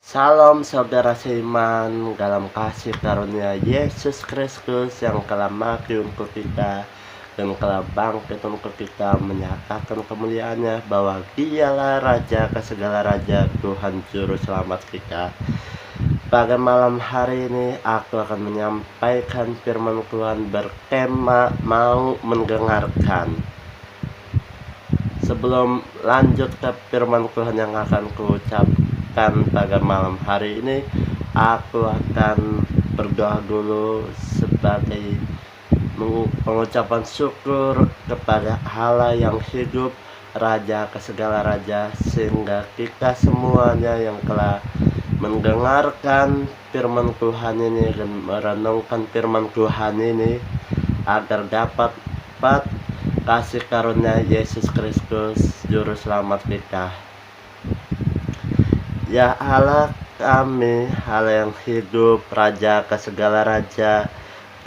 Salam saudara seiman dalam kasih karunia Yesus Kristus yang telah mati untuk kita dan telah bangkit untuk kita menyatakan kemuliaannya bahwa Dialah Raja ke segala raja, Tuhan Juru Selamat kita. Pada malam hari ini aku akan menyampaikan firman Tuhan bertema mau mendengarkan. Sebelum lanjut ke firman Tuhan yang akan kuucapkan pada malam hari ini, aku akan berdoa dulu sebagai pengucapan syukur kepada Allah yang hidup, Raja ke segala raja, sehingga kita semuanya yang telah mendengarkan firman Tuhan ini dan merenungkan firman Tuhan ini agar dapat kasih karunia Yesus Kristus Juru Selamat kita. Ya Allah kami, Allah yang hidup, Raja ke segala raja,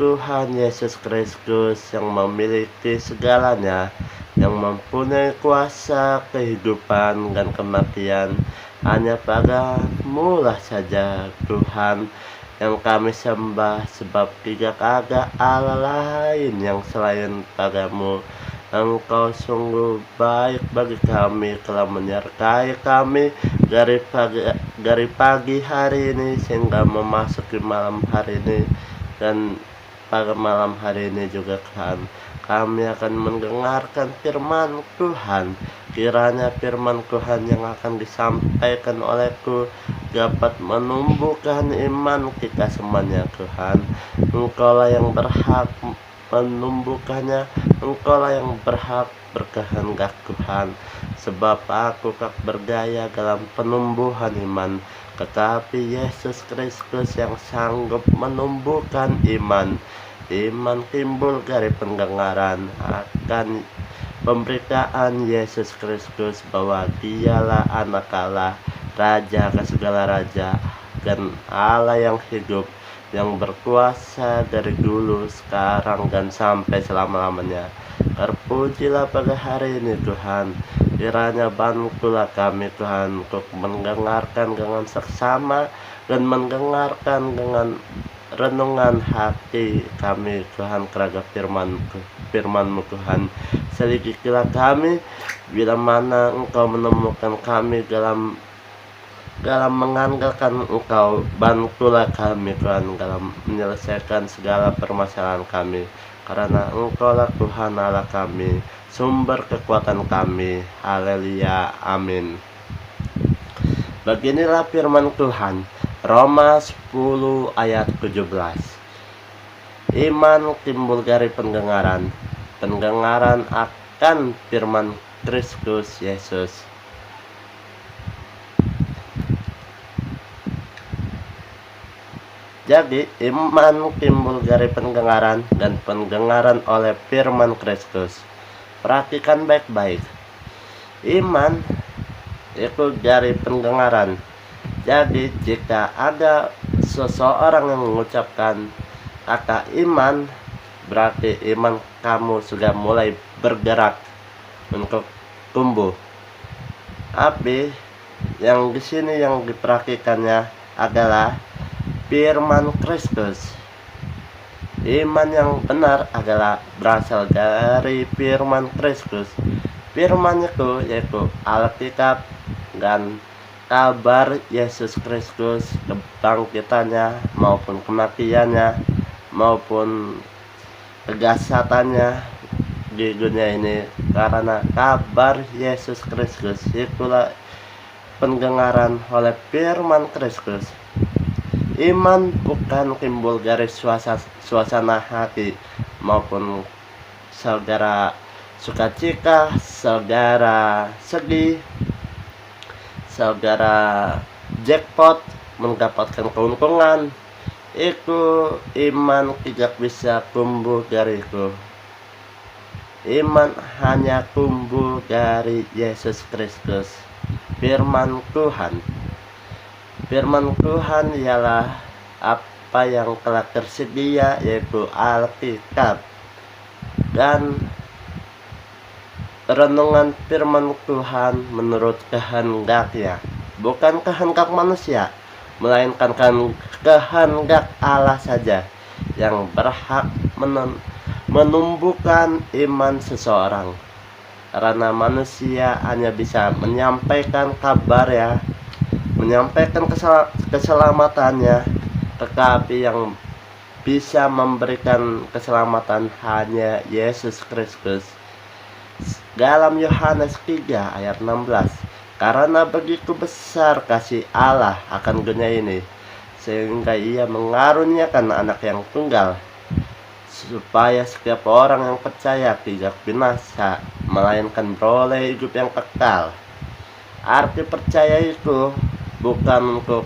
Tuhan Yesus Kristus yang memiliki segalanya, yang mempunyai kuasa kehidupan dan kematian. Hanya Padamu lah saja Tuhan yang kami sembah, sebab tidak ada Allah lain yang selain Padamu. Engkau sungguh baik bagi kami, telah menyertai kami dari pagi hari ini sehingga memasuki malam hari ini, dan pada malam hari ini juga kami akan mendengarkan firman Tuhan. Kiranya firman Tuhan yang akan disampaikan olehku dapat menumbuhkan iman kita semuanya, Tuhan. Engkaulah yang berhak menumbuhkannya, Engkaulah yang berhak berkehendak, Tuhan. Sebab aku tak berdaya dalam penumbuhan iman, tetapi Yesus Kristus yang sanggup menumbuhkan iman. Iman timbul dari pendengaran akan pemberitaan Yesus Kristus bahwa Dialah Anak Allah, Raja ke segala raja, dan Allah yang hidup, yang berkuasa dari dulu, sekarang, dan sampai selama-lamanya. Terpujilah pada hari ini Tuhan. Kiranya bantulah kami Tuhan untuk mendengarkan dengan seksama dan mendengarkan dengan renungan hati kami Tuhan terhadap firman-Mu Tuhan. Selidikilah kami bila mana Engkau menemukan kami dalam mengandalkan Engkau. Bantulah kami Tuhan dalam menyelesaikan segala permasalahan kami, karena Engkaulah Tuhan Allah kami, sumber kekuatan kami. Haleluya, amin. Beginilah firman Tuhan, Roma 10 ayat 17. Iman timbul dari pendengaran, pendengaran akan firman Kristus Yesus. Jadi iman timbul dari pendengaran, dan pendengaran oleh firman Kristus. Perhatikan baik-baik. Iman itu dari pendengaran. Jadi jika ada seseorang yang mengucapkan kata iman, berarti iman kamu sudah mulai bergerak untuk tumbuh. Tapi yang di sini yang diperhatikannya adalah firman Kristus. Iman yang benar adalah berasal dari firman Kristus. Firman itu yaitu Alkitab dan kabar Yesus Kristus, kebangkitannya maupun kematiannya maupun kedasatannya di dunia ini. Karena kabar Yesus Kristus itulah pendengaran oleh firman Kristus. Iman bukan timbul dari suasana hati maupun saudara sukacita, saudara sedih, saudara jackpot mendapatkan keuntungan. Itu iman tidak bisa tumbuh dari itu. Iman hanya tumbuh dari Yesus Kristus, firman Tuhan. Firman Tuhan ialah apa yang telah tersedia, yaitu Alkitab. Dan renungan firman Tuhan menurut kehendaknya, bukan kehendak manusia. melainkan kehendak Allah saja yang berhak menumbuhkan iman seseorang. Karena manusia hanya bisa menyampaikan kabar ya, menyampaikan keselamatannya, tetapi yang bisa memberikan keselamatan hanya Yesus Kristus. Dalam Yohanes 3 ayat 16, karena begitu besar kasih Allah akan dunia ini, sehingga ia mengaruniakan anak yang tunggal, supaya setiap orang yang percaya tidak binasa, melainkan beroleh hidup yang kekal. Arti percaya itu bukan untuk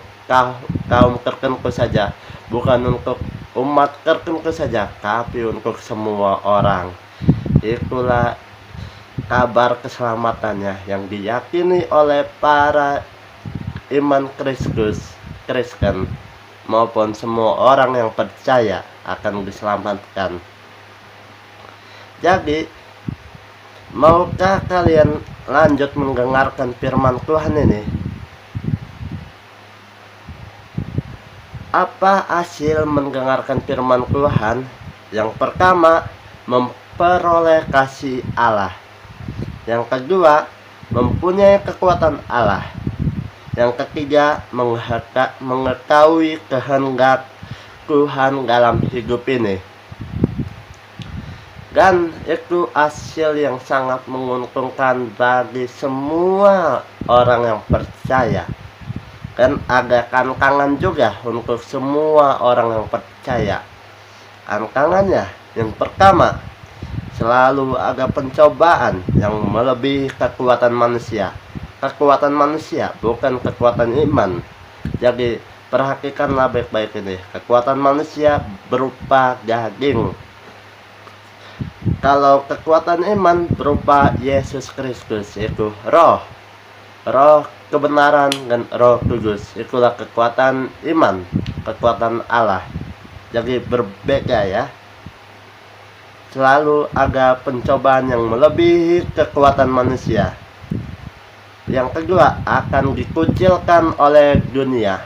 kaum tertentu saja, bukan untuk umat tertentu saja, tapi untuk semua orang. Itulah kabar keselamatannya yang diyakini oleh para iman Kristen maupun semua orang yang percaya akan diselamatkan. Jadi, maukah kalian lanjut mendengarkan firman Tuhan ini? Apa hasil mendengarkan firman Tuhan? Yang pertama, memperoleh kasih Allah. Yang kedua, mempunyai kekuatan Allah. Yang ketiga, mengetahui kehendak Tuhan dalam hidup ini. Dan itu hasil yang sangat menguntungkan bagi semua orang yang percaya. Dan ada tantangan juga untuk semua orang yang percaya. Tantangannya yang pertama, selalu ada pencobaan yang melebihi kekuatan manusia. Kekuatan manusia bukan kekuatan iman. Jadi perhatikanlah baik-baik ini. Kekuatan manusia berupa daging. Kalau kekuatan iman berupa Yesus Kristus, itu roh kebenaran dan Roh Kudus. Itulah kekuatan iman, kekuatan Allah. Jadi berbeda ya. Selalu ada pencobaan yang melebihi kekuatan manusia. Yang kedua, akan dikucilkan oleh dunia.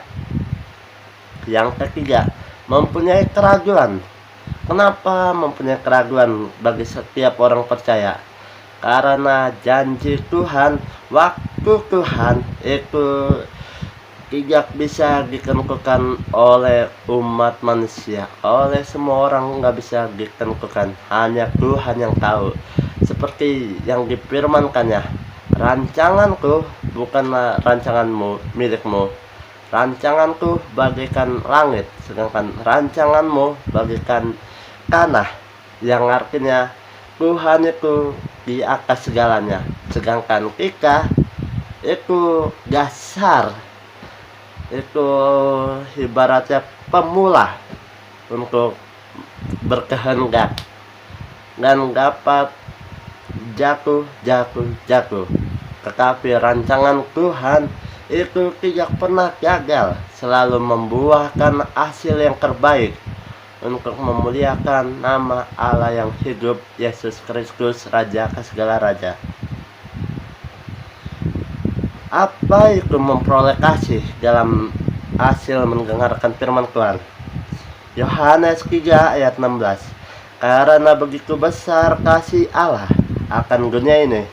Yang ketiga, mempunyai keraguan. Kenapa mempunyai keraguan bagi setiap orang percaya? Karena janji Tuhan, waktu Tuhan itu tidak bisa ditentukan oleh umat manusia. Oleh semua orang nggak bisa ditentukan. Hanya Tuhan yang tahu. Seperti yang difirmankannya, rancanganku bukanlah rancanganmu, milikmu. Rancanganku bagaikan langit, sedangkan rancanganmu bagaikan tanah. Yang artinya Tuhan itu di atas segalanya, sedangkan kita itu dasar, itu ibaratnya pemula untuk berkehendak dan dapat jatuh. Tetapi rancangan Tuhan itu tidak pernah gagal, selalu membuahkan hasil yang terbaik untuk memuliakan nama Allah yang hidup, Yesus Kristus, Raja ke segala raja. Apa itu memperoleh kasih dalam hasil mendengarkan firman Tuhan? Yohanes 3 ayat 16. Karena begitu besar kasih Allah akan dunia ini,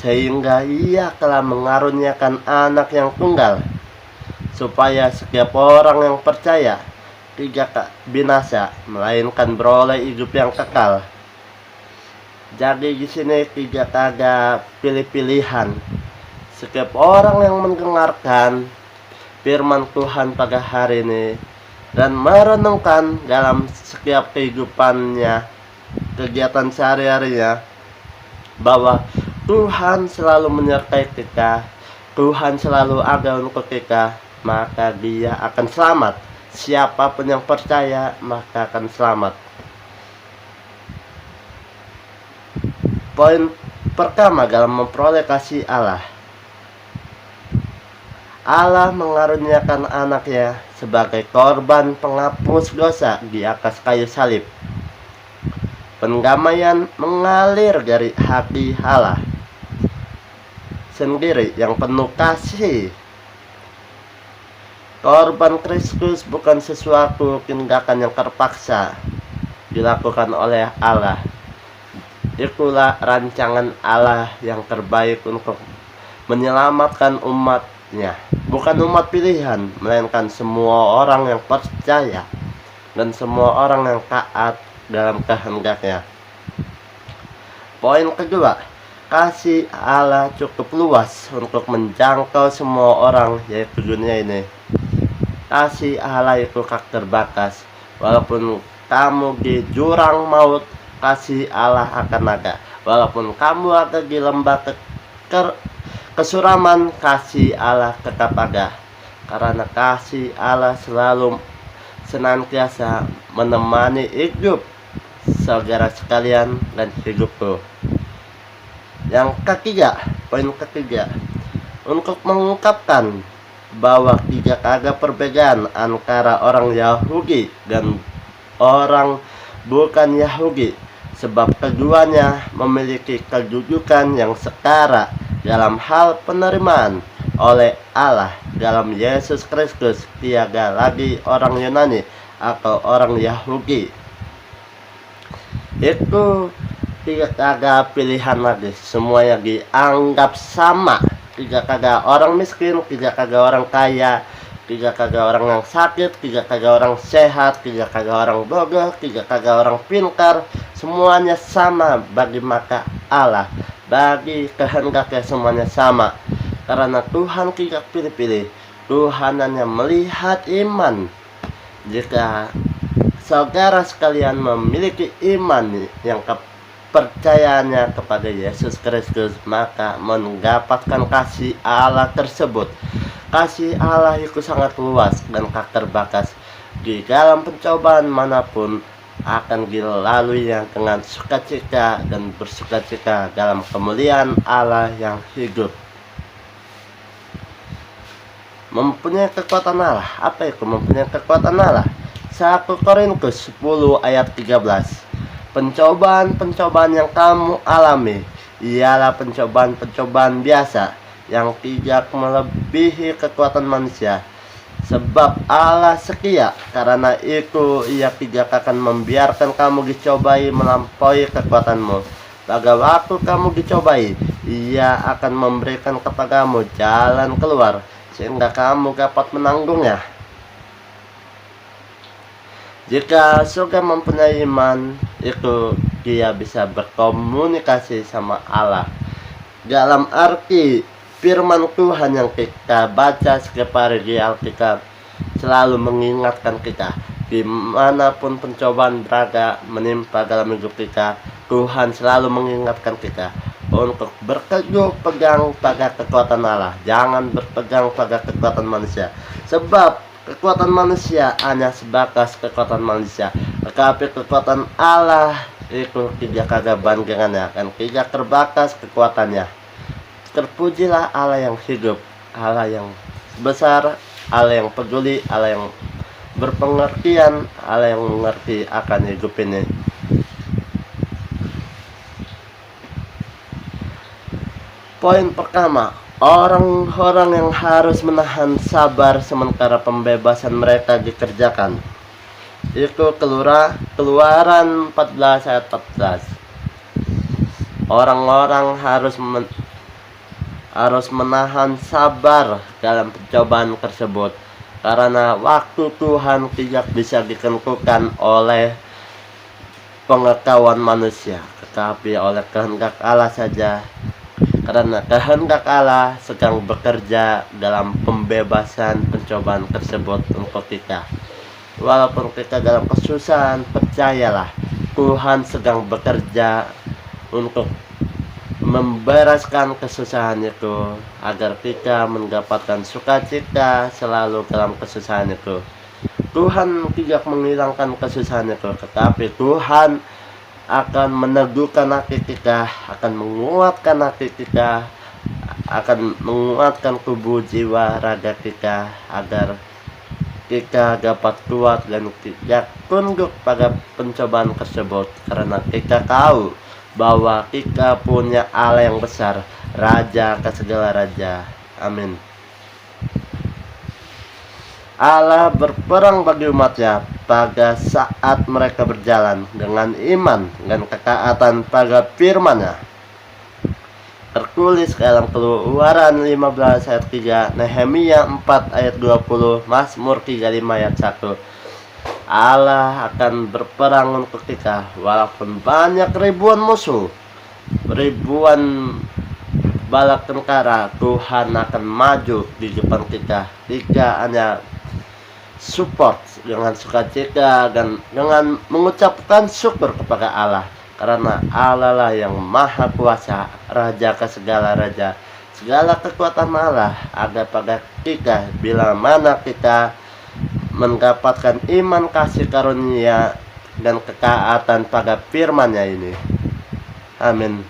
sehingga ia telah mengaruniakan anak yang tunggal, supaya setiap orang yang percaya tidak binasa, melainkan beroleh hidup yang kekal. Jadi di sini tidak ada pilih-pilihan. Setiap orang yang mendengarkan firman Tuhan pada hari ini dan merenungkan dalam setiap kehidupannya, kegiatan sehari-harinya, bahwa Tuhan selalu menyertai kita, Tuhan selalu ada untuk kita, maka dia akan selamat. Siapapun yang percaya maka akan selamat. Poin pertama dalam memperoleh kasih Allah, Allah mengaruniakan anaknya sebagai korban penghapus dosa di atas kayu salib. Pendamaian mengalir dari hati Allah sendiri yang penuh kasih. Korban Kristus bukan sesuatu tindakan yang terpaksa dilakukan oleh Allah. Itulah rancangan Allah yang terbaik untuk menyelamatkan umatnya. Bukan umat pilihan, melainkan semua orang yang percaya dan semua orang yang taat dalam kehendaknya. Poin kedua, kasih Allah cukup luas untuk menjangkau semua orang, yaitu dunia ini. Kasih Allah itu tak terbatas. Walaupun kamu di jurang maut, kasih Allah akan ada. Walaupun kamu ada di lembah kesuraman, kasih Allah tetap ada. Karena kasih Allah selalu senantiasa menemani hidup saudara sekalian dan hidupku. Yang ketiga, poin ketiga, untuk mengungkapkan bahwa tidak ada perbedaan antara orang Yahudi dan orang bukan Yahudi, sebab keduanya memiliki kedudukan yang setara dalam hal penerimaan oleh Allah dalam Yesus Kristus. Tiada lagi orang Yunani atau orang Yahudi. Itu tidak ada pilihan lagi, semuanya dianggap sama. Tidak ada orang miskin, tidak ada orang kaya, tidak ada orang yang sakit, tidak ada orang sehat, tidak ada orang bodoh, tidak ada orang pintar. Semuanya sama bagi mata Allah, bagi kehendaknya semuanya sama. Karena Tuhan tidak pilih-pilih, Tuhan hanya melihat iman. Jika saudara sekalian memiliki iman yang percayaannya kepada Yesus Kristus, maka mendapatkan kasih Allah tersebut. Kasih Allah itu sangat luas dan tak terbatas. Di dalam pencobaan manapun akan dilalui yang dengan sukacita dan bersukacita dalam kemuliaan Allah yang hidup. Mempunyai kekuatan Allah. Apa itu mempunyai kekuatan Allah? 1 Korintus 10 ayat 13. Pencobaan-pencobaan yang kamu alami ialah pencobaan-pencobaan biasa yang tidak melebihi kekuatan manusia. Sebab Allah setia, karena itu Ia tidak akan membiarkan kamu dicobai melampaui kekuatanmu. Pada waktu kamu dicobai, Ia akan memberikan kepadamu jalan keluar sehingga kamu dapat menanggungnya. Jika surga mempunyai iman, itu dia bisa berkomunikasi sama Allah. Dalam arti firman Tuhan yang kita baca setiap hari di Alkitab selalu mengingatkan kita, dimanapun pencobaan berada menimpa dalam hidup kita, Tuhan selalu mengingatkan kita untuk berteguh pegang pada kekuatan Allah. Jangan berpegang pada kekuatan manusia, sebab kekuatan manusia hanya sebatas kekuatan manusia, tetapi kekuatan Allah itu tidak ada bandingannya dan tidak terbatas kekuatannya. Terpujilah Allah yang hidup, Allah yang besar, Allah yang peduli, Allah yang berpengertian, Allah yang mengerti akan hidup ini. Poin pertama, orang-orang yang harus menahan sabar sementara pembebasan mereka dikerjakan. Itu Keluaran 14 ayat 14. Orang-orang harus menahan sabar dalam pencobaan tersebut, karena waktu Tuhan tidak bisa ditentukan oleh pengetahuan manusia, tetapi oleh kehendak Allah saja. Karena kehendak Allah sedang bekerja dalam pembebasan pencobaan tersebut untuk kita. Walaupun kita dalam kesusahan, percayalah Tuhan sedang bekerja untuk membereskan kesusahan itu, agar kita mendapatkan sukacita selalu dalam kesusahan itu. Tuhan tidak menghilangkan kesusahan itu, tetapi Tuhan akan meneguhkan hati kita, akan menguatkan hati kita, akan menguatkan tubuh jiwa raga kita, agar kita dapat kuat dan tidak tunduk pada pencobaan tersebut. Karena kita tahu bahwa kita punya Allah yang besar, Raja ke segala raja. Amin. Allah berperang bagi umatnya pada saat mereka berjalan dengan iman dan ketaatan pada firman-Nya. Tertulis dalam Keluaran 15 ayat 3, Nehemia 4 ayat 20, Mazmur 35 ayat 1. Allah akan berperang untuk kita walaupun banyak ribuan musuh, ribuan bala tentara. Tuhan akan maju di depan kita jika hanya support dengan sukacita dan dengan mengucapkan syukur kepada Allah, karena Allah lah yang maha kuasa, raja ke segala raja. Segala kekuatan Allah ada pada kita bila mana kita mendapatkan iman, kasih karunia dan ketaatan pada firman-Nya ini. Amin.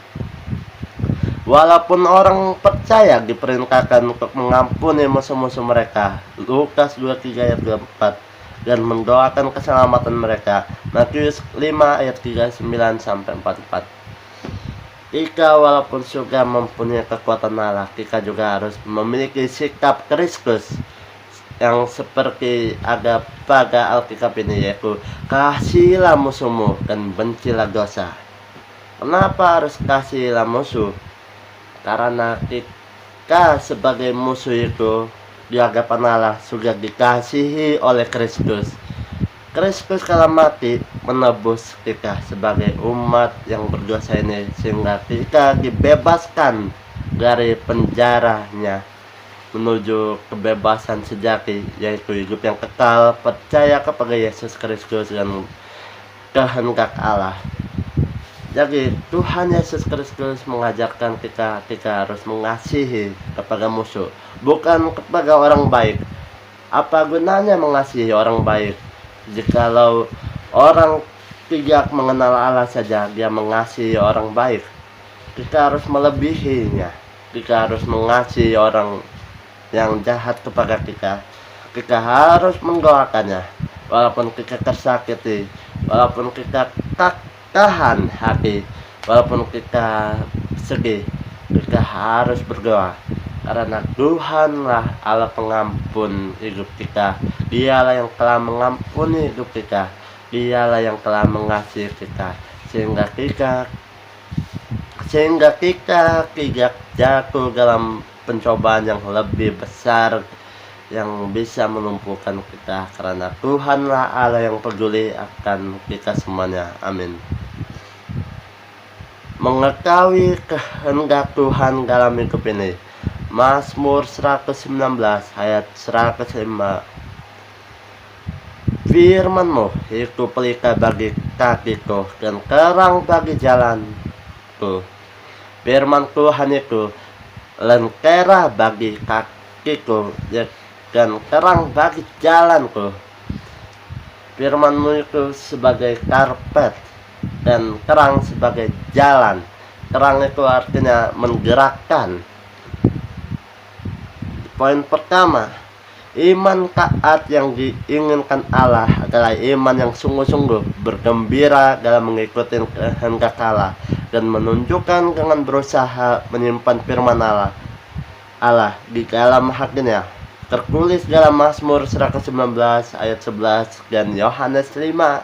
Walaupun orang percaya diperintahkan untuk mengampuni musuh-musuh mereka, Lukas 23 ayat 24, dan mendoakan keselamatan mereka, Matius 5 ayat 39 sampai 44. Kita walaupun sudah mempunyai kekuatan Allah, kita juga harus memiliki sikap Kristus yang seperti ada pada Alkitab ini, yaitu kasihilah musuhmu dan bencilah dosa. Kenapa harus kasihilah musuh? Karena kita sebagai musuh itu di hadapan Allah sudah dikasihi oleh Kristus. Kristus kalau mati menebus kita sebagai umat yang berdosa ini, sehingga kita dibebaskan dari penjaranya menuju kebebasan sejati, yaitu hidup yang kekal, percaya kepada Yesus Kristus dan kehendak Allah. Jadi Tuhan Yesus Kristus mengajarkan kita harus mengasihi kepada musuh, bukan kepada orang baik. Apa gunanya mengasihi orang baik jikalau orang tidak mengenal Allah saja dia mengasihi orang baik? Kita harus melebihinya. Kita harus mengasihi orang yang jahat kepada kita. Kita harus mendoakannya walaupun kita tersakiti, walaupun kita tahan hati, walaupun kita sedih. Kita harus berdoa, karena Tuhanlah Allah pengampun hidup kita. Dialah yang telah mengampuni hidup kita, Dialah yang telah mengasihi kita, sehingga kita tidak jatuh dalam pencobaan yang lebih besar yang bisa melumpuhkan kita, karena Tuhanlah Allah yang peduli akan kita semuanya. Amin. Mengetahui kehendak Tuhan dalam hidup ini, Mazmur 119 ayat 105, firman-Mu itu pelita bagi kakiku dan terang bagi jalanku. Firman Tuhan itu lentera bagi kakiku dan terang bagi jalanku. Firman-Mu itu sebagai karpet dan terang sebagai jalan. Terang itu artinya menggerakkan. Poin pertama, iman taat yang diinginkan Allah adalah iman yang sungguh-sungguh bergembira dalam mengikuti kehendak Allah dan menunjukkan dengan berusaha menyimpan firman Allah di dalam hatinya. Tertulis dalam Mazmur 119 ayat 11 dan Yohanes 15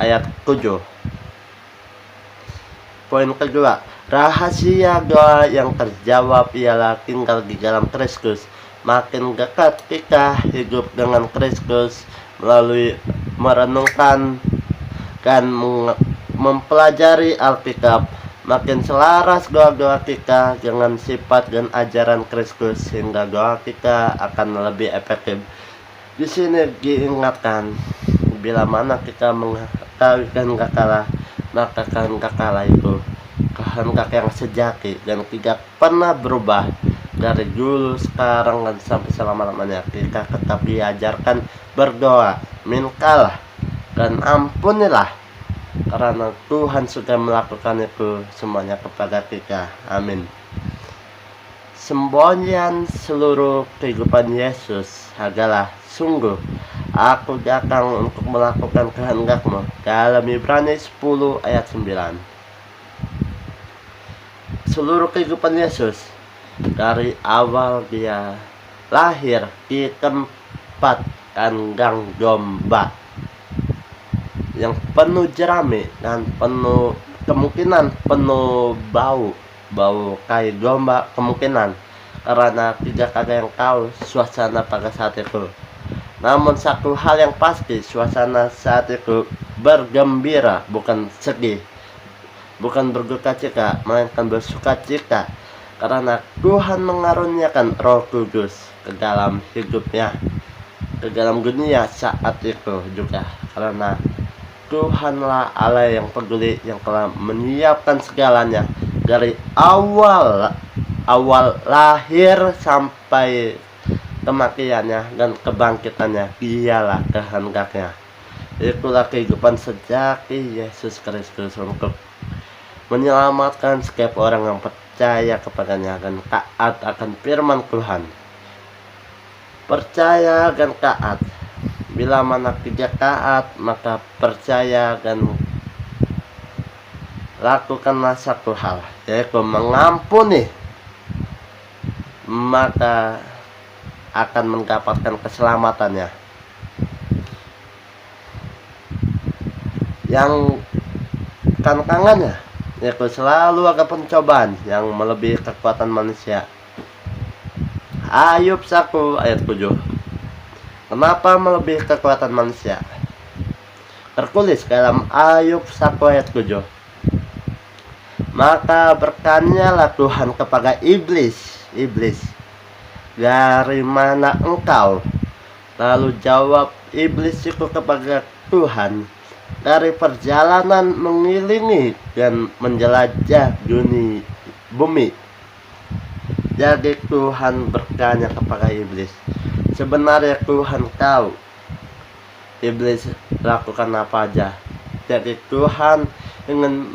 ayat 7. Poin kedua, rahasia doa yang terjawab ialah tinggal di dalam Kristus. Makin dekat kita hidup dengan Kristus melalui merenungkan dan mempelajari Alkitab, makin selaras doa-doa kita dengan sifat dan ajaran Kristus, sehingga doa kita akan lebih efektif. Di sini diingatkan, bila mana kita mengetahui kehendak Allah, maka kehendak Allah itu kehendak yang sejati dan tidak pernah berubah dari dulu, sekarang, dan sampai selama-lamanya. Kita tetap diajarkan berdoa, mintalah dan ampunilah, karena Tuhan sudah melakukan itu semuanya kepada kita. Amin. Semboyan seluruh kehidupan Yesus adalah sungguh aku datang untuk melakukan kehendak-Mu, dalam Ibrani 10 ayat 9. Seluruh kehidupan Yesus dari awal dia lahir di tempat kandang domba yang penuh jerami dan kemungkinan penuh bau kayak domba, kemungkinan karena tidak ada yang tahu suasana pada saat itu. Namun satu hal yang pasti, suasana saat itu bergembira, bukan sedih, bukan berduka cita, melainkan bersuka cita, karena Tuhan mengaruniakan Roh Kudus ke dalam hidupnya, ke dalam dunia saat itu juga, karena Tuhanlah Allah yang peduli, yang telah menyiapkan segalanya dari awal lahir sampai kematiannya dan kebangkitannya. Dialah kehendaknya. Itulah kehidupan sejati Yesus Kristus untuk menyelamatkan setiap orang yang percaya kepadanya dan taat akan firman Tuhan. Percaya dan taat. Bila mana tidak taat, maka percaya dan lakukanlah satu hal, yaitu mengampuni, maka akan mendapatkan keselamatannya. Yang tantangannya, yaitu selalu ada pencobaan yang melebihi kekuatan manusia. Ayub 1 ayat 7. Kenapa melebihi kekuatan manusia? Tertulis dalam Ayub 1 ayat 7. Maka bertanyalah Tuhan kepada iblis, dari mana engkau? Lalu jawab iblis itu kepada Tuhan, dari perjalanan mengelilingi dan menjelajah bumi. Jadi Tuhan bertanya kepada iblis, sebenarnya Tuhan tahu iblis lakukan apa aja. Jadi Tuhan ingin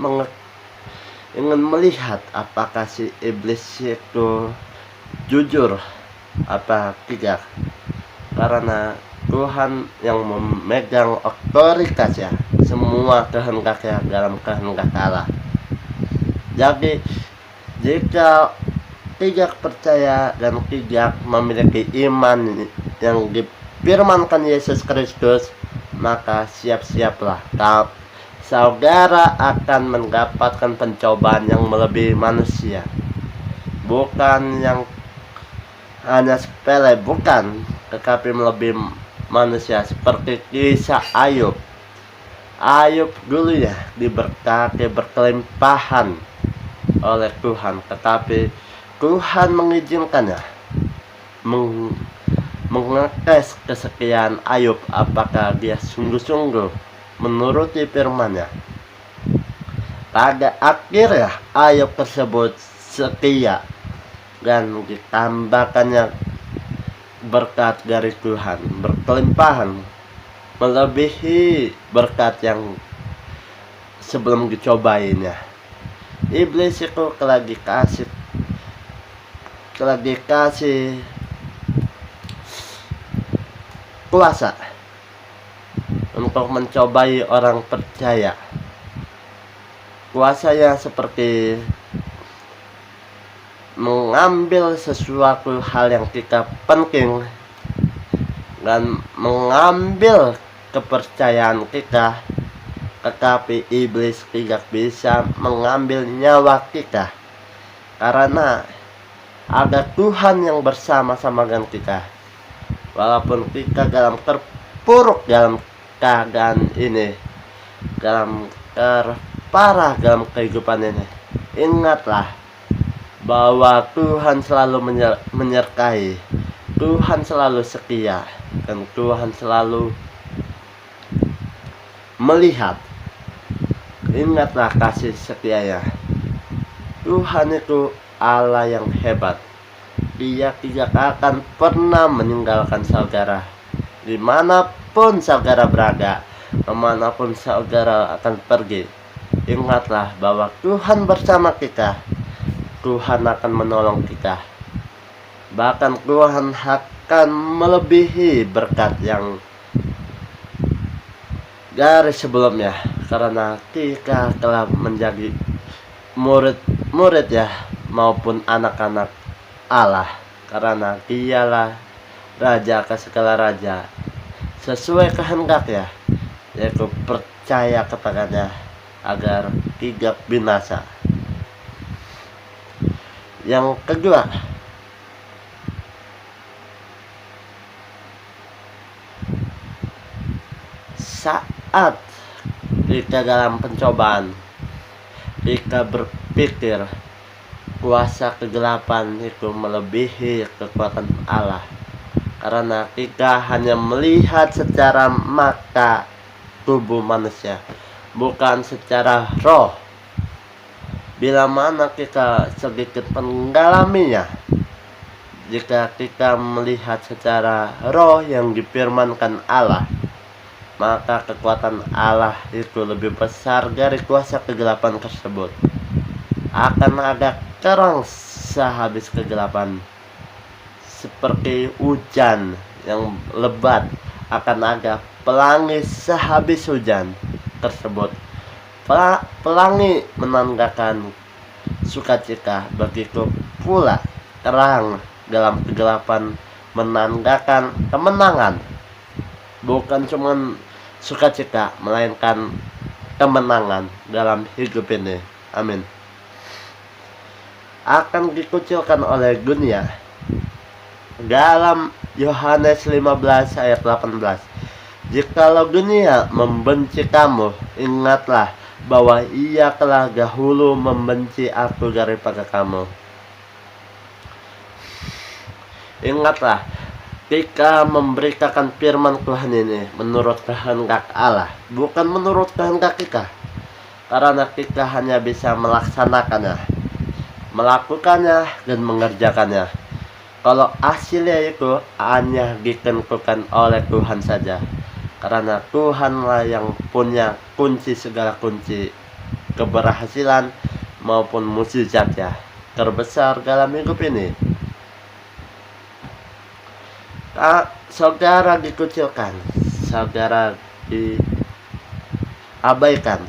melihat apakah si iblis itu jujur apa tidak, karena Tuhan yang memegang otoritas ya, semua kehendaknya dalam kehendak Allah. Jadi jika tidak percaya dan tidak memiliki iman yang difirmankan Yesus Kristus, maka siap-siaplah, saudara akan mendapatkan pencobaan yang melebihi manusia, bukan yang hanya sepele, bukan, tetapi melebihi manusia. Seperti kisah Ayub dulu ya, diberkati berkelimpahan oleh Tuhan, tetapi Tuhan mengizinkannya mengetes kesekian Ayub, apakah dia sungguh-sungguh menuruti firman-Nya. Pada akhirnya Ayub tersebut setia dan ditambahkannya berkat dari Tuhan, berkelimpahan melebihi berkat yang sebelum dicobainnya. Iblis itu telah dikasih kuasa untuk mencobai orang percaya. Kuasanya seperti mengambil sesuatu hal yang kita penting dan mengambil kepercayaan kita, tetapi iblis tidak bisa mengambil nyawa kita, karena ada Tuhan yang bersama-sama dengan kita. Walaupun kita terpuruk dalam keadaan ini, terparah dalam kehidupan ini, ingatlah bahwa Tuhan selalu menyertai, Tuhan selalu setia, dan Tuhan selalu melihat. Ingatlah kasih setianya. Tuhan itu Allah yang hebat. Dia tidak akan pernah meninggalkan saudara. Dimanapun saudara berada, kemanapun saudara akan pergi, ingatlah bahwa Tuhan bersama kita. Tuhan akan menolong kita. Bahkan Tuhan akan melebihi berkat yang dari sebelumnya, karena kita telah menjadi murid ya, maupun anak-anak Allah, karena Dialah raja ke segala raja, sesuai kehendaknya, yaitu percaya kepadanya agar tidak binasa. Yang kedua, saat kita dalam pencobaan, kita berpikir kuasa kegelapan itu melebihi kekuatan Allah, karena kita hanya melihat secara mata tubuh manusia, bukan secara roh. Bila mana kita sedikit mendalaminya, jika kita melihat secara roh yang difirmankan Allah, maka kekuatan Allah itu lebih besar dari kuasa kegelapan tersebut. Akan ada terang sehabis kegelapan, seperti hujan yang lebat. Akan ada pelangi sehabis hujan tersebut. Pelangi menandakan sukacita, begitu pula terang dalam kegelapan menandakan kemenangan. Bukan cuma sukacita, melainkan kemenangan dalam hidup ini. Amin. Akan dikucilkan oleh dunia. Dalam Yohanes 15 ayat 18, jikalau dunia membenci kamu, ingatlah bahwa ia telah dahulu membenci aku daripada kamu. Ingatlah, kita memberitakan firman Tuhan ini menurut kehendak Allah, bukan menurut kehendak kita. Karena kita hanya bisa melaksanakannya, melakukannya, dan mengerjakannya. Kalau hasilnya itu hanya ditentukan oleh Tuhan saja, karena Tuhanlah yang punya kunci segala kunci keberhasilan maupun mukjizatnya terbesar dalam hidup ini. Saudara dikucilkan, saudara diabaikan,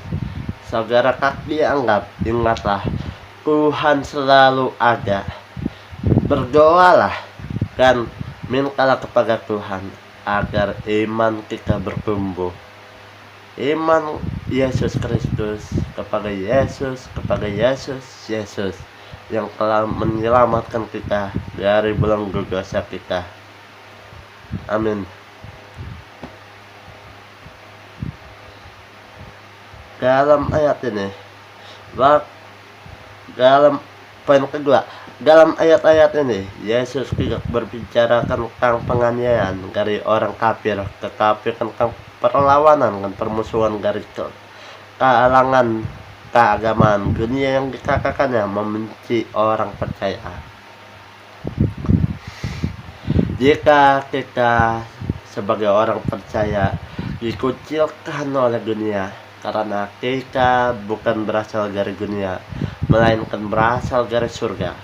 saudara tak dianggap, ingatlah Tuhan selalu ada. Berdoalah dan mintalah kepada Tuhan agar iman kita bertumbuh. Iman Yesus Kristus kepada Yesus yang telah menyelamatkan kita dari belenggu dosa kita. Amin. Dalam ayat ini, dalam poin kedua, dalam ayat-ayat ini Yesus tidak berbicara tentang penganiayaan dari orang kafir, tetapi tentang perlawanan dan permusuhan dari kalangan keagamaan dunia yang dikatakannya membenci orang percaya. Jika kita sebagai orang percaya dikucilkan oleh dunia, karena kita bukan berasal dari dunia, melainkan berasal dari surga.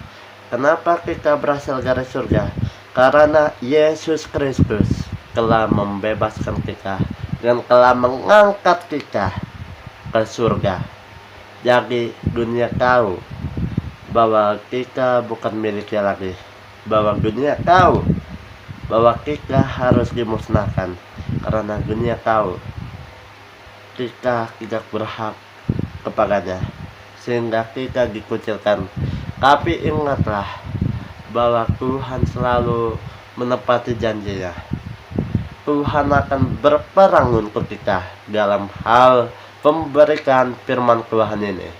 Kenapa kita berasal dari surga? Karena Yesus Kristus telah membebaskan kita dan telah mengangkat kita ke surga. Jadi dunia tahu bahwa kita bukan miliknya lagi, bahwa dunia tahu bahwa kita harus dimusnahkan, karena dunia tahu kita tidak berhak kepadanya, sehingga kita dikucilkan. Tapi ingatlah bahwa Tuhan selalu menepati janjinya. Tuhan akan berperang untuk kita dalam hal memberikan firman Tuhan ini.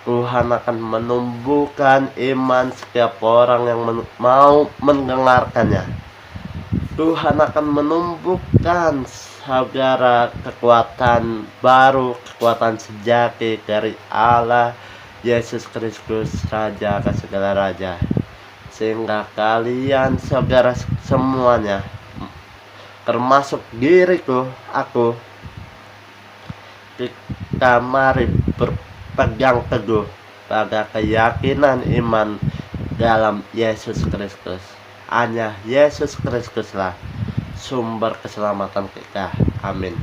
Tuhan akan menumbuhkan iman setiap orang yang mau mendengarkannya. Tuhan akan menumbuhkan saudara kekuatan baru, kekuatan sejati dari Allah Yesus Kristus, Raja ke segala raja, sehingga kalian saudara semuanya, termasuk diriku, aku, kita mari berpegang teguh pada keyakinan iman dalam Yesus Kristus. Hanya Yesus Kristuslah sumber keselamatan kita. Amin.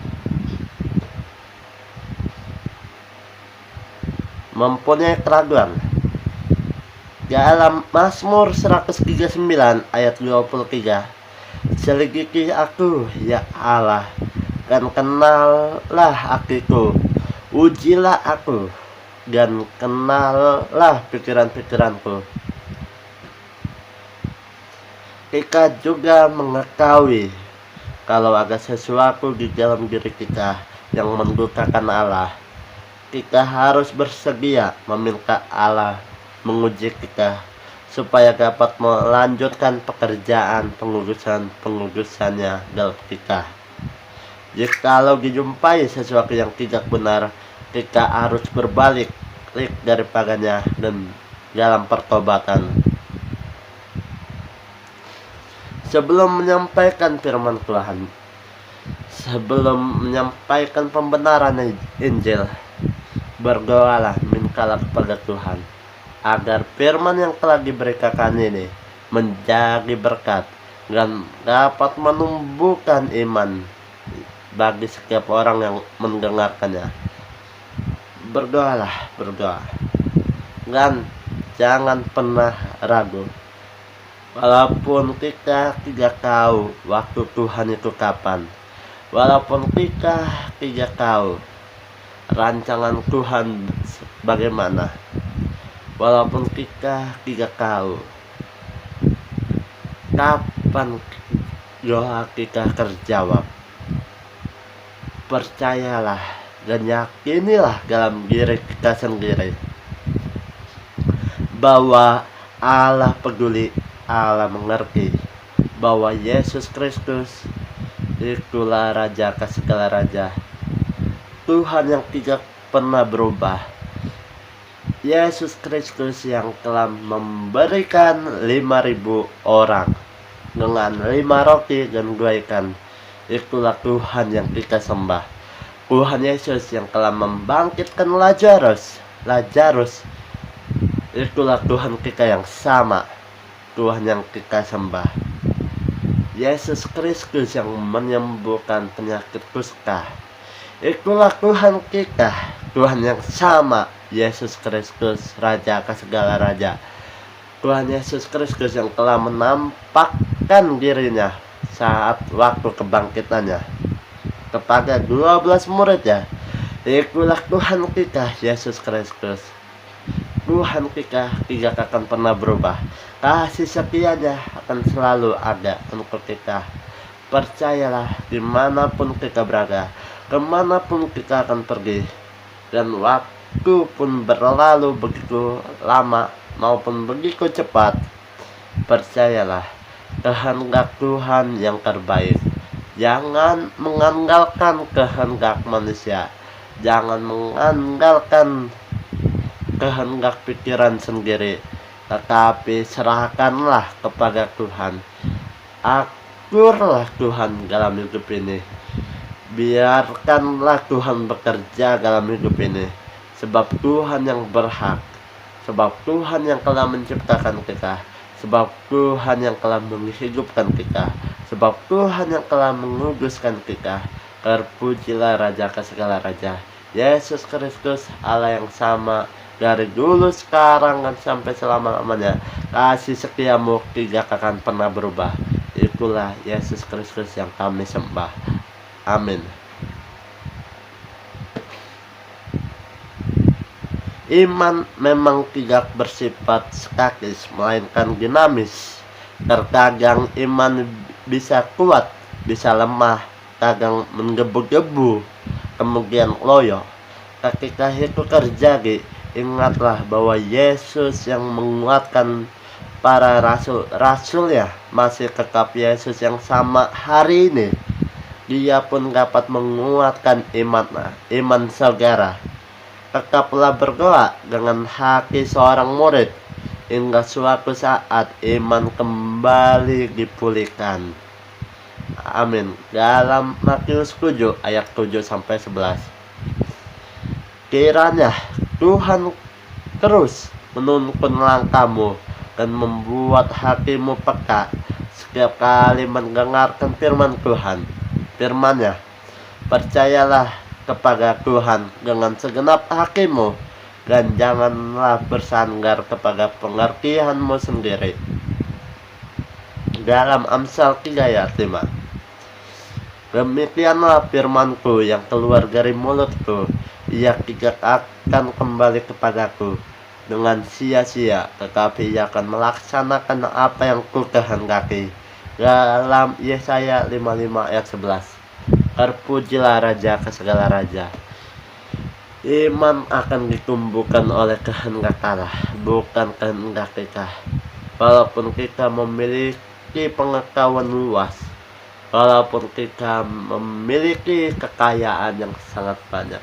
Mempunyai keraguan. Dalam Mazmur 139 ayat 23, Selidiki aku, ya Allah, dan kenallah hatiku. Ujilah aku, dan kenallah pikiran-pikiranku. Kita juga mengetahui kalau ada sesuatu di dalam diri kita yang mendukakan Allah. Kita harus bersedia meminta Allah menguji kita supaya dapat melanjutkan pekerjaan pengurusannya dalam kita. Jikalau dijumpai sesuatu yang tidak benar, kita harus berbalik daripadanya dan dalam pertobatan. Sebelum menyampaikan firman Tuhan, sebelum menyampaikan pembenaran Injil, berdoalah, mintalah kepada Tuhan agar firman yang telah diberikan ini menjadi berkat dan dapat menumbuhkan iman bagi setiap orang yang mendengarkannya. Berdoalah, berdoa, dan jangan pernah ragu. Walaupun kita tidak tahu waktu Tuhan itu kapan, walaupun kita tidak tahu rancangan Tuhan bagaimana, walaupun kita tidak tahu kapan doa kita terjawab, percayalah dan yakinilah dalam diri kita sendiri bahwa Allah peduli, Allah mengerti, bahwa Yesus Kristus itulah Raja ke segala raja, Tuhan yang tidak pernah berubah. Yesus Kristus yang telah memberikan 5.000 orang dengan 5 roti dan 2 ikan. Itulah Tuhan yang kita sembah. Tuhan Yesus yang telah membangkitkan Lazarus. Itulah Tuhan kita yang sama, Tuhan yang kita sembah. Yesus Kristus yang menyembuhkan penyakit kusta. Itulah Tuhan kita, Tuhan yang sama, Yesus Kristus, Raja ke segala raja. Tuhan Yesus Kristus yang telah menampakkan dirinya saat waktu kebangkitannya kepada 12 muridnya. Itulah Tuhan kita, Yesus Kristus. Tuhan kita tidak akan pernah berubah. Kasih setianya akan selalu ada untuk kita. Percayalah, dimanapun kita berada, kemanapun kita akan pergi, dan waktu pun berlalu begitu lama maupun begitu cepat, percayalah, kehendak Tuhan yang terbaik. Jangan mengandalkan kehendak manusia, jangan mengandalkan kehendak pikiran sendiri, tetapi serahkanlah kepada Tuhan. Aturlah Tuhan dalam hidup ini, biarkanlah Tuhan bekerja dalam hidup ini, sebab Tuhan yang berhak, sebab Tuhan yang telah menciptakan kita, sebab Tuhan yang telah menghidupkan kita, sebab Tuhan yang telah menguduskan kita. Terpujilah Raja ke segala raja, Yesus Kristus, Allah yang sama dari dulu, sekarang, dan sampai selama-lamanya. Kasih setiamu tidak akan pernah berubah. Itulah Yesus Kristus yang kami sembah. Amin. Iman memang tidak bersifat statis, melainkan dinamis. Terkadang iman bisa kuat, bisa lemah, kadang menggebu-gebu, kemudian loyo. Ketika itu terjadi, ingatlah bahwa Yesus yang menguatkan para rasul-rasulnya masih tetap Yesus yang sama hari ini. Dia pun dapat menguatkan iman saudara. Tetaplah berdoa dengan hati seorang murid hingga suatu saat iman kembali dipulihkan. Amin. Dalam Matius 7 ayat 7-11. Kiranya Tuhan terus menuntun langkahmu dan membuat hatimu peka setiap kali mendengarkan firman Tuhan. Firman-Nya, percayalah kepada Tuhan dengan segenap hatimu dan janganlah bersandar kepada pengertianmu sendiri. dalam Amsal 3 ayat 5. Demikianlah firmanku yang keluar dari mulutku, ia tidak akan kembali kepadaku dengan sia-sia, tetapi ia akan melaksanakan apa yang kukehendaki. Dalam Yesaya 55 ayat 11. Terpujilah Raja ke segala raja. Iman akan ditumbuhkan oleh kehendak Allah, bukan kehendak kita. Walaupun kita memiliki pengetahuan luas, walaupun kita memiliki kekayaan yang sangat banyak,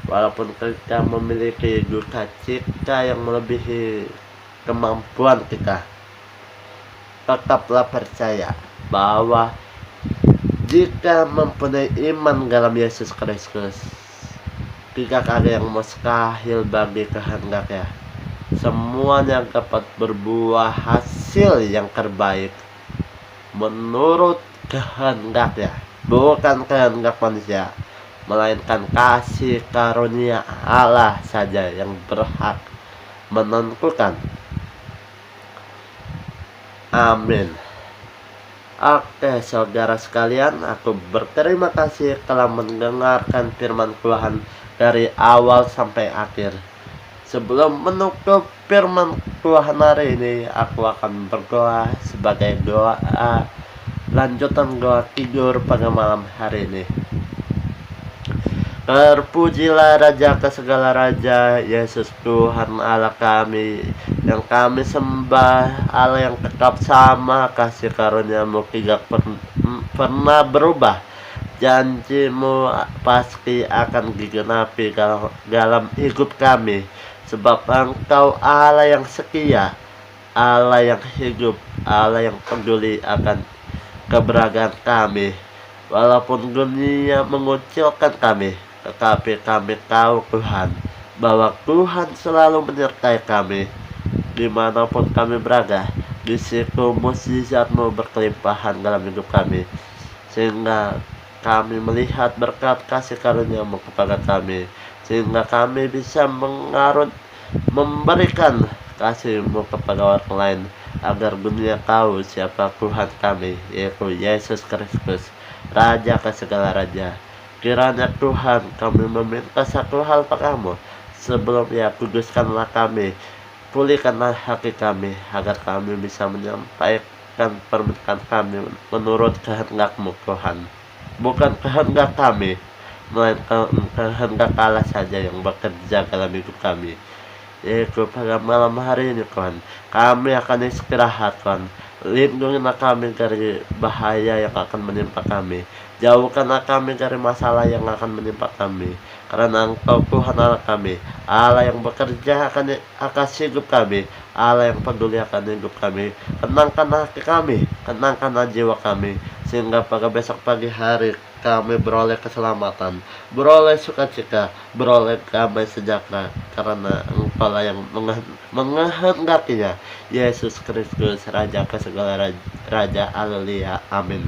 walaupun kita memiliki duka cita yang melebihi kemampuan kita, tetaplah percaya bahwa jika mempunyai iman dalam Yesus Kristus, tidak ada yang mustahil bagi kehendaknya. Semuanya dapat berbuah hasil yang terbaik menurut kehendaknya, bukan kehendak manusia, melainkan kasih karunia Allah saja yang berhak menentukan. Amin. Oke, saudara sekalian, aku berterima kasih telah mendengarkan firman Tuhan dari awal sampai akhir. Sebelum menutup firman Tuhan hari ini, aku akan berdoa sebagai doa lanjutan doa tidur pada malam hari ini. Terpujilah Raja ke segala raja, Yesus Tuhan Allah kami, yang kami sembah, Allah yang tetap sama, kasih karuniamu tidak pernah berubah. Janjimu pasti akan digenapi dalam hidup kami, sebab Engkau Allah yang setia, Allah yang hidup, Allah yang peduli akan keberadaan kami. Walaupun dunia mengucilkan kami, tetapi kami tahu Tuhan, bahwa Tuhan selalu menyertai kami dimanapun kami berada. Di situ mukjizat-Mu berkelimpahan dalam hidup kami, sehingga kami melihat berkat kasih karunia-Mu kepada kami, sehingga kami bisa memberikan kasih-Mu kepada orang lain, agar dunia tahu siapa Tuhan kami, yaitu Yesus Kristus, Raja ke segala raja. Kiranya Tuhan, kami meminta satu hal padamu, sebelumnya kuduskanlah kami, pulihkanlah hati kami, agar kami bisa menyampaikan permintaan kami menurut kehendak-Mu Tuhan. Bukan kehendak kami, melainkan kehendak Allah saja yang bekerja dalam hidup kami. Yaitu pada malam hari ini Tuhan, kami akan istirahat Tuhan. Lindungilah kami dari bahaya yang akan menimpa kami, jauhkanlah kami dari masalah yang akan menimpa kami, karena Engkau Tuhan Allah kami, Allah yang bekerja akan hidup kami, Allah yang peduli akan hidup kami. Tenangkanlah hati kami, tenangkanlah jiwa kami, sehingga pada besok pagi hari kami beroleh keselamatan, beroleh sukacita, beroleh damai sejahtera, karena Engkau lah yang menghendakinya. Yesus Kristus, Raja ke segala raja. Haleluya. Amin.